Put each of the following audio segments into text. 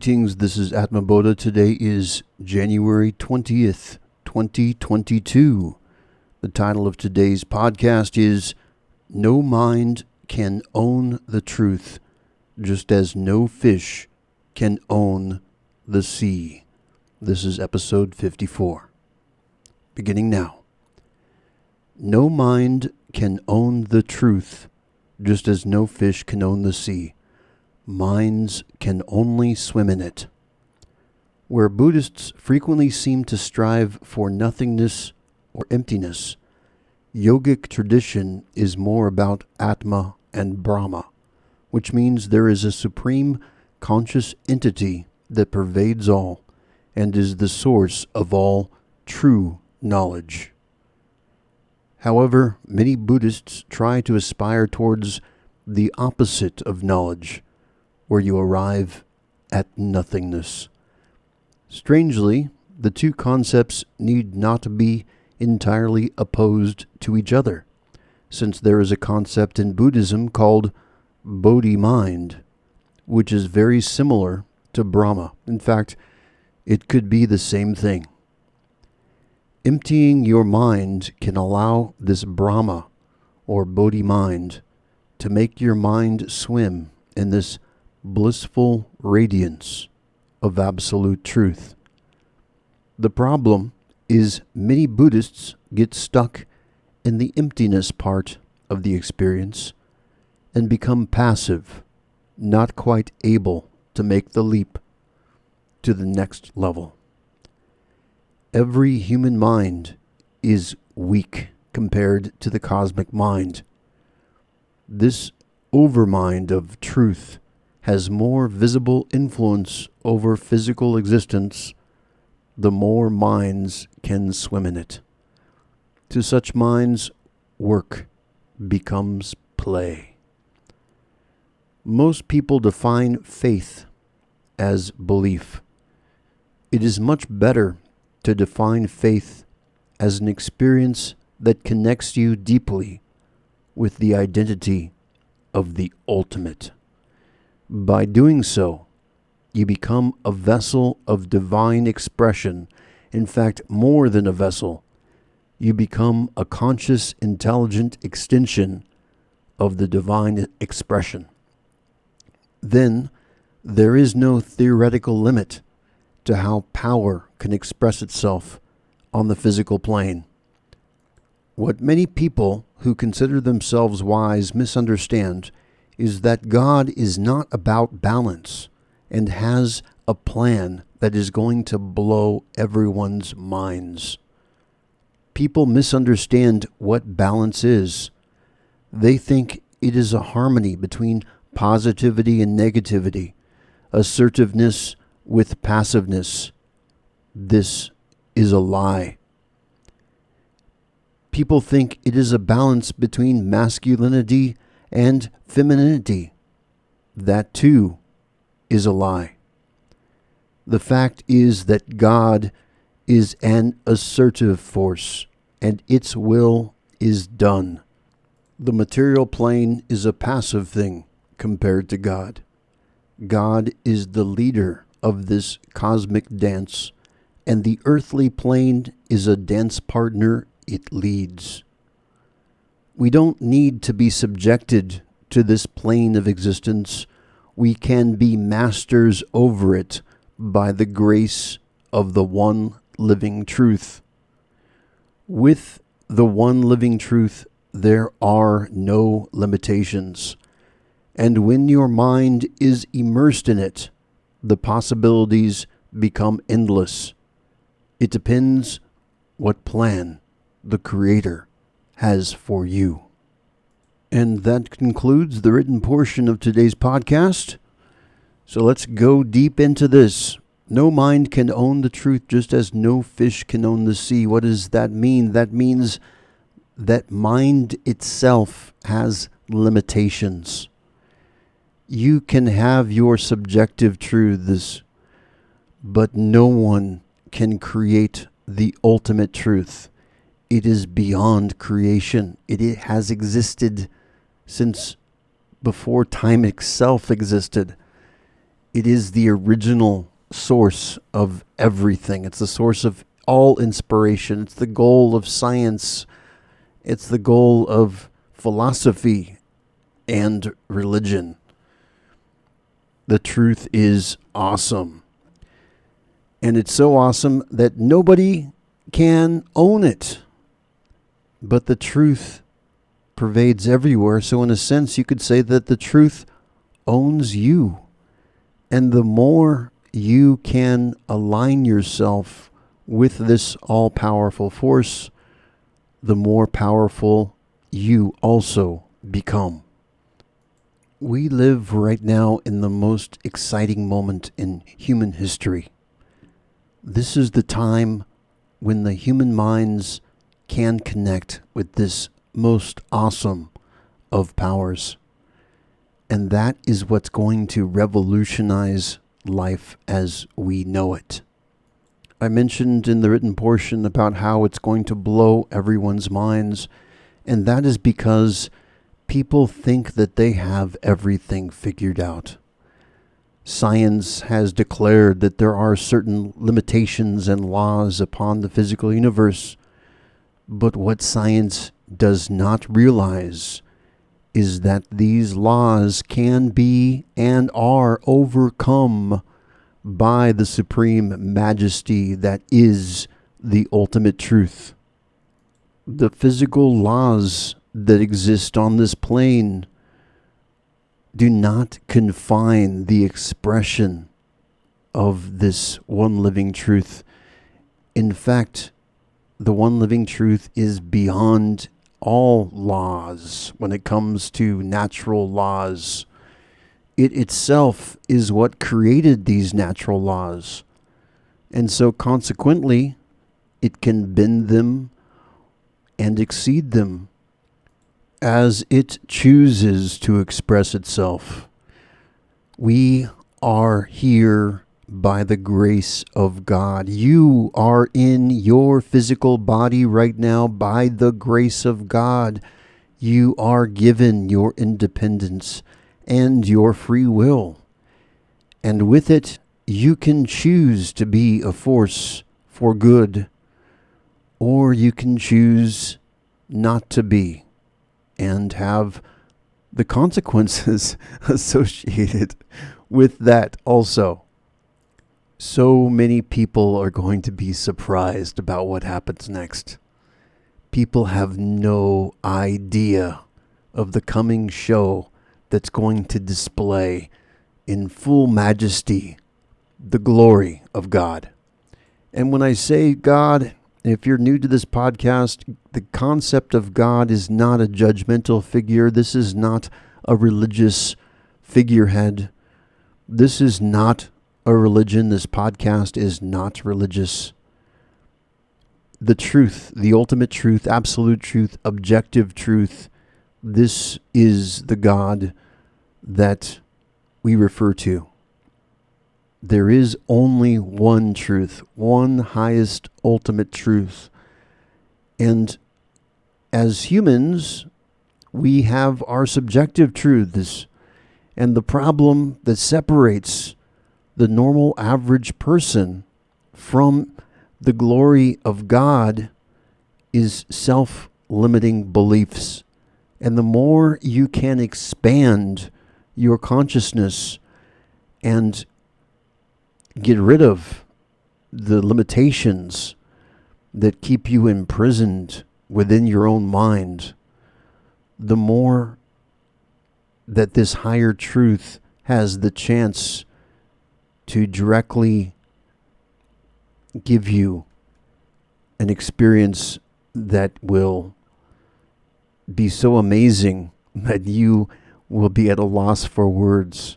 Greetings, this is Atma Bodhi. Today is January 20th, 2022. The title of today's podcast is No Mind Can Own the Truth, just as no fish can own the sea. This is episode 54. Beginning now. No mind can own the truth, just as no fish can own the sea. Minds can only swim in it. Where Buddhists frequently seem to strive for nothingness or emptiness, Yogic tradition is more about Atma and Brahma, which means there is a supreme conscious entity that pervades all and is the source of all true knowledge. However, many Buddhists try to aspire towards the opposite of knowledge, where you arrive at nothingness. Strangely, the two concepts need not be entirely opposed to each other, since there is a concept in Buddhism called Bodhi Mind, which is very similar to Brahma. In fact, it could be the same thing. Emptying your mind can allow this Brahma, or Bodhi Mind, to make your mind swim in this blissful radiance of absolute truth. The problem is many Buddhists get stuck in the emptiness part of the experience and become passive, not quite able to make the leap to the next level. Every human mind is weak compared to the cosmic mind. This overmind of truth has more visible influence over physical existence, the more minds can swim in it. To such minds, work becomes play. Most people define faith as belief. It is much better to define faith as an experience that connects you deeply with the identity of the ultimate. By doing so, you become a vessel of divine expression. In fact, more than a vessel, you become a conscious, intelligent extension of the divine expression. Then, there is no theoretical limit to how power can express itself on the physical plane. What many people who consider themselves wise misunderstand is that God is not about balance and has a plan that is going to blow everyone's minds. People misunderstand what balance is. They think it is a harmony between positivity and negativity, assertiveness with passiveness. This is a lie. People think it is a balance between masculinity and femininity. That too is a lie. The fact is that God is an assertive force, and its will is done. The material plane is a passive thing compared to God. God is the leader of this cosmic dance, and the earthly plane is a dance partner it leads. We don't need to be subjected to this plane of existence. We can be masters over it by the grace of the one living truth. With the one living truth, there are no limitations. And when your mind is immersed in it, the possibilities become endless. It depends what plan the Creator has for you. And that concludes the written portion of today's podcast. So let's go deep into this. No mind can own the truth, just as no fish can own the sea. What does that mean? That means that mind itself has limitations. You can have your subjective truths, but no one can create the ultimate truth. It is beyond creation. It has existed since before time itself existed. It is the original source of everything. It's the source of all inspiration. It's the goal of science. It's the goal of philosophy and religion. The truth is awesome. And it's so awesome that nobody can own it. But the truth pervades everywhere. So in a sense, you could say that the truth owns you. And the more you can align yourself with this all-powerful force, the more powerful you also become. We live right now in the most exciting moment in human history. This is the time when the human minds can connect with this most awesome of powers. And that is what's going to revolutionize life as we know it. I mentioned in the written portion about how it's going to blow everyone's minds, and that is because people think that they have everything figured out. Science has declared that there are certain limitations and laws upon the physical universe, but what science does not realize is that these laws can be and are overcome by the supreme majesty that is the ultimate truth. The physical laws that exist on this plane do not confine the expression of this one living truth. In fact, the one living truth is beyond all laws when it comes to natural laws. It itself is what created these natural laws. And so consequently, it can bend them and exceed them as it chooses to express itself. We are here by the grace of God. You are in your physical body right now by the grace of God. You are given your independence and your free will. And with it, you can choose to be a force for good, or you can choose not to be and have the consequences associated with that also. So many people are going to be surprised about what happens next. People have no idea of the coming show that's going to display in full majesty the glory of God. And when I say God, if you're new to this podcast, the concept of God is not a judgmental figure. This is not a religious figurehead. This is not a religion. This podcast is not religious. The truth, the ultimate truth, absolute truth, objective truth, this is the God that we refer to. There is only one truth, one highest ultimate truth. And as humans, we have our subjective truths. And the problem that separates the normal average person from the glory of God is self-limiting beliefs. And the more you can expand your consciousness and get rid of the limitations that keep you imprisoned within your own mind, the more that this higher truth has the chance to directly give you an experience that will be so amazing that you will be at a loss for words.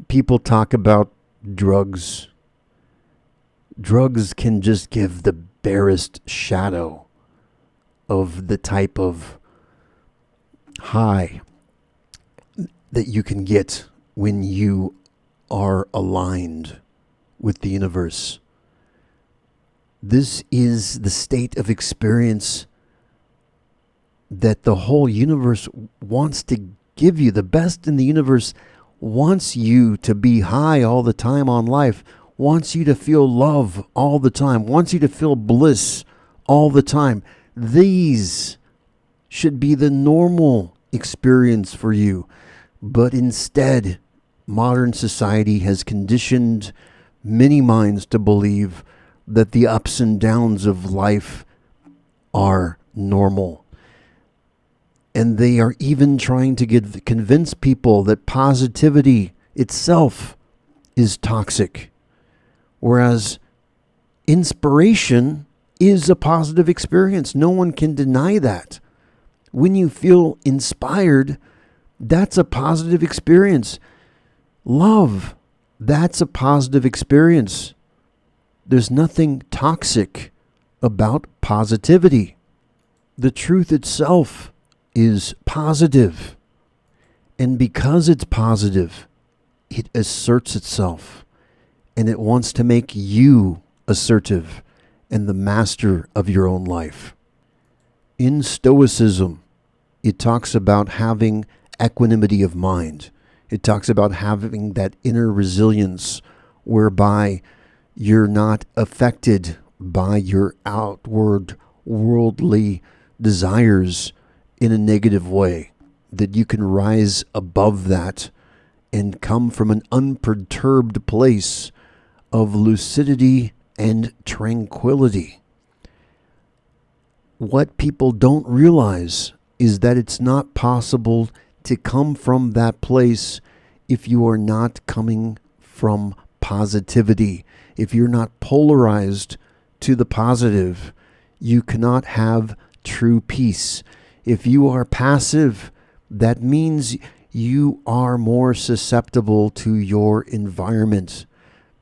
People talk about drugs. Drugs can just give the barest shadow of the type of high that you can get when you are aligned with the universe. This is the state of experience that the whole universe wants to give you. The best in the universe wants you to be high all the time on life, wants you to feel love all the time, wants you to feel bliss all the time. These should be the normal experience for you. But instead, modern society has conditioned many minds to believe that the ups and downs of life are normal. And they are even trying to convince people that positivity itself is toxic. Whereas inspiration is a positive experience. No one can deny that. When you feel inspired, that's a positive experience. Love, that's a positive experience. There's nothing toxic about positivity. The truth itself is positive. And because it's positive, it asserts itself. And it wants to make you assertive and the master of your own life. In Stoicism, it talks about having equanimity of mind. It talks about having that inner resilience whereby you're not affected by your outward worldly desires in a negative way, that you can rise above that and come from an unperturbed place of lucidity and tranquility. What people don't realize is that it's not possible to come from that place if you are not coming from positivity. If you're not polarized to the positive, you cannot have true peace. If you are passive, that means you are more susceptible to your environment.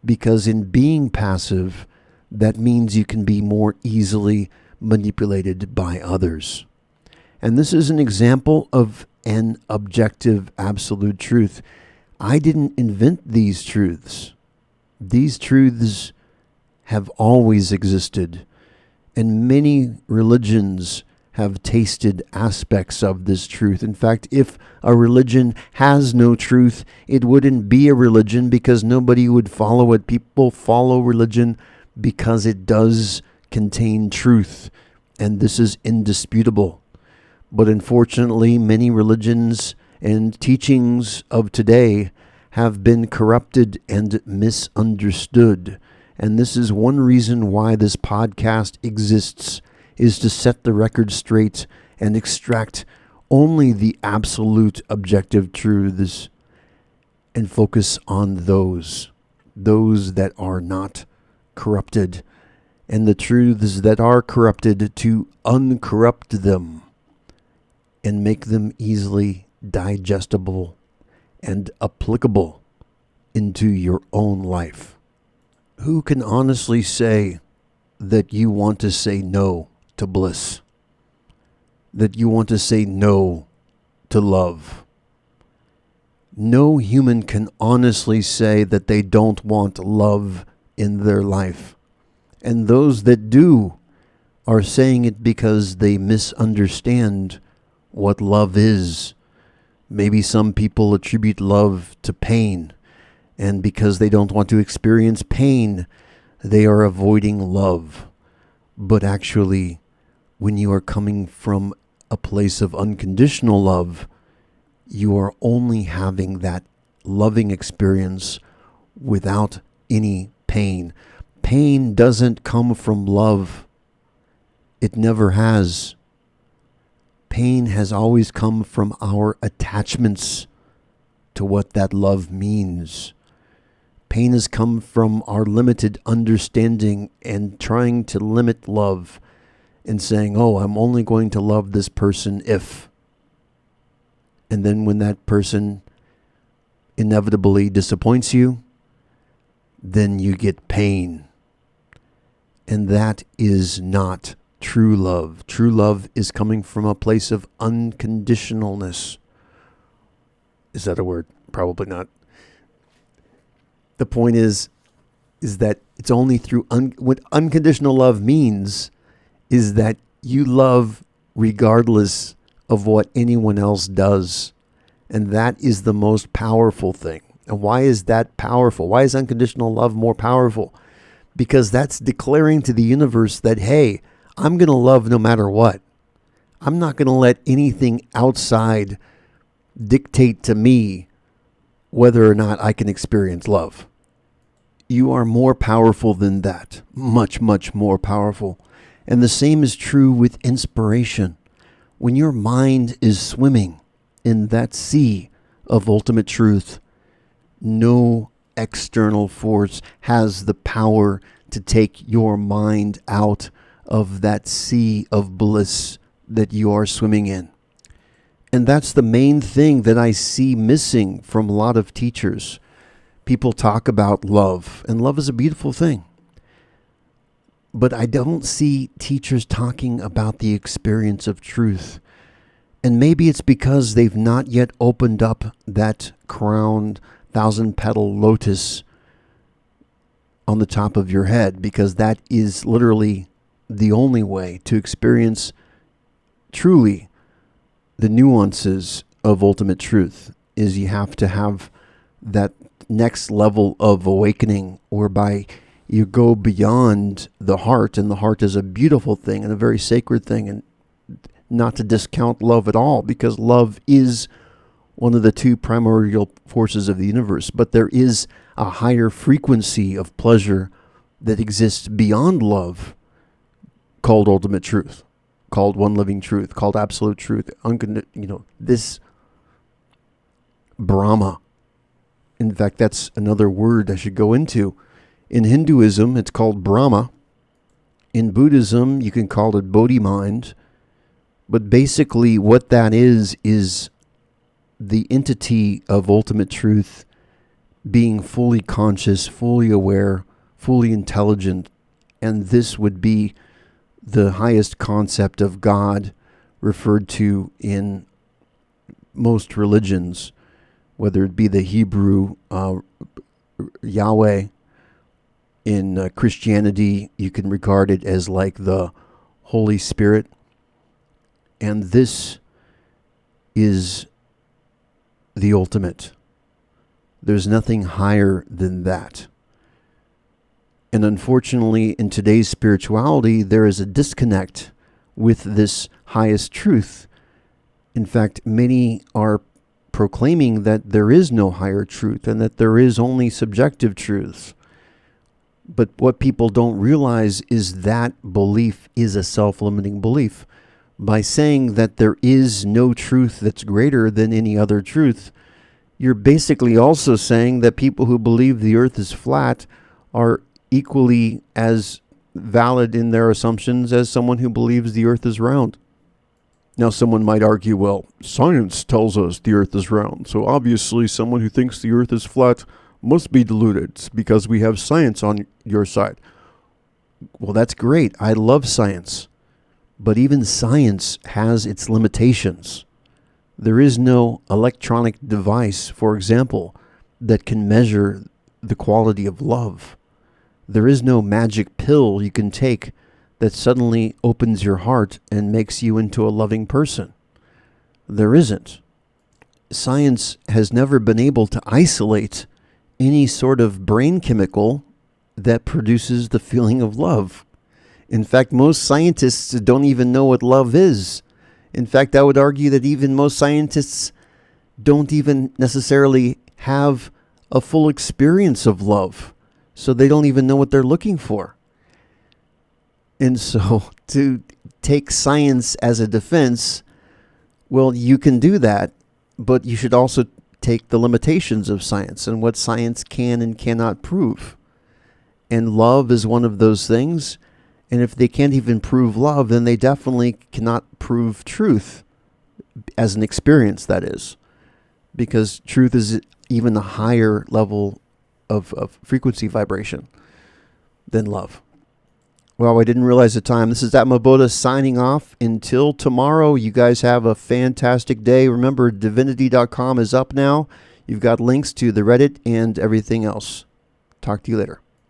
Because in being passive, that means you can be more easily manipulated by others. And this is an example of an objective absolute truth. I didn't invent these truths. These truths have always existed, and many religions have tasted aspects of this truth. In fact, if a religion has no truth, it wouldn't be a religion because nobody would follow it. People follow religion because it does contain truth, and this is indisputable. But unfortunately, many religions and teachings of today have been corrupted and misunderstood. And this is one reason why this podcast exists, is to set the record straight and extract only the absolute objective truths and focus on those that are not corrupted, and the truths that are corrupted to uncorrupt them and make them easily digestible and applicable into your own life. Who can honestly say that you want to say no to bliss? That you want to say no to love? No human can honestly say that they don't want love in their life. And those that do are saying it because they misunderstand what love is. Maybe some people attribute love to pain, and because they don't want to experience pain, they are avoiding love. But actually, when you are coming from a place of unconditional love, you are only having that loving experience without any pain. Pain doesn't come from love. It never has. Pain has always come from our attachments to what that love means. Pain has come from our limited understanding and trying to limit love and saying, oh, I'm only going to love this person if. And then when that person inevitably disappoints you, then you get pain. And that is not true love. True love is coming from a place of unconditionalness. Is that a word? Probably not. The point is that it's only through what unconditional love means is that you love regardless of what anyone else does. And that is the most powerful thing. And why is that powerful? Why is unconditional love more powerful? Because that's declaring to the universe that, hey, I'm going to love no matter what. I'm not going to let anything outside dictate to me whether or not I can experience love. You are more powerful than that. Much, much more powerful. And the same is true with inspiration. When your mind is swimming in that sea of ultimate truth, no external force has the power to take your mind out of that sea of bliss that you are swimming in. And that's the main thing that I see missing from a lot of teachers. People talk about love, and love is a beautiful thing. But I don't see teachers talking about the experience of truth. And maybe it's because they've not yet opened up that crowned 1,000-petal lotus on the top of your head, because that is literally the only way to experience truly the nuances of ultimate truth. Is you have to have that next level of awakening whereby you go beyond the heart, and the heart is a beautiful thing and a very sacred thing, and not to discount love at all, because love is one of the two primordial forces of the universe. But there is a higher frequency of pleasure that exists beyond love, called ultimate truth, called one living truth, called absolute truth, this Brahma. In fact, that's another word I should go into. In Hinduism, it's called Brahma. In Buddhism, you can call it Bodhi Mind. But basically what that is the entity of ultimate truth being fully conscious, fully aware, fully intelligent. And this would be the highest concept of God referred to in most religions, whether it be the Hebrew Yahweh. In Christianity, you can regard it as like the Holy Spirit. And this is the ultimate. There's nothing higher than that. And unfortunately, in today's spirituality, there is a disconnect with this highest truth. In fact, many are proclaiming that there is no higher truth and that there is only subjective truths. But what people don't realize is that belief is a self-limiting belief. By saying that there is no truth that's greater than any other truth, you're basically also saying that people who believe the earth is flat are equally as valid in their assumptions as someone who believes the earth is round. Now, someone might argue, well, science tells us the earth is round, so obviously someone who thinks the earth is flat must be deluded because we have science on your side. Well, that's great. I love science. But even science has its limitations. There is no electronic device, for example, that can measure the quality of love. There is no magic pill you can take that suddenly opens your heart and makes you into a loving person. There isn't. Science has never been able to isolate any sort of brain chemical that produces the feeling of love. In fact, most scientists don't even know what love is. In fact, I would argue that even most scientists don't even necessarily have a full experience of love. So they don't even know what they're looking for. And so to take science as a defense, well, you can do that, but you should also take the limitations of science and what science can and cannot prove. And love is one of those things. And if they can't even prove love, then they definitely cannot prove truth as an experience, that is. Because truth is even a higher level of frequency vibration than love. Well, I didn't realize the time. This is Atma Buddha signing off. Until tomorrow, you guys have a fantastic day. Remember, divinity.com is up now. You've got links to the Reddit and everything else. Talk to you later.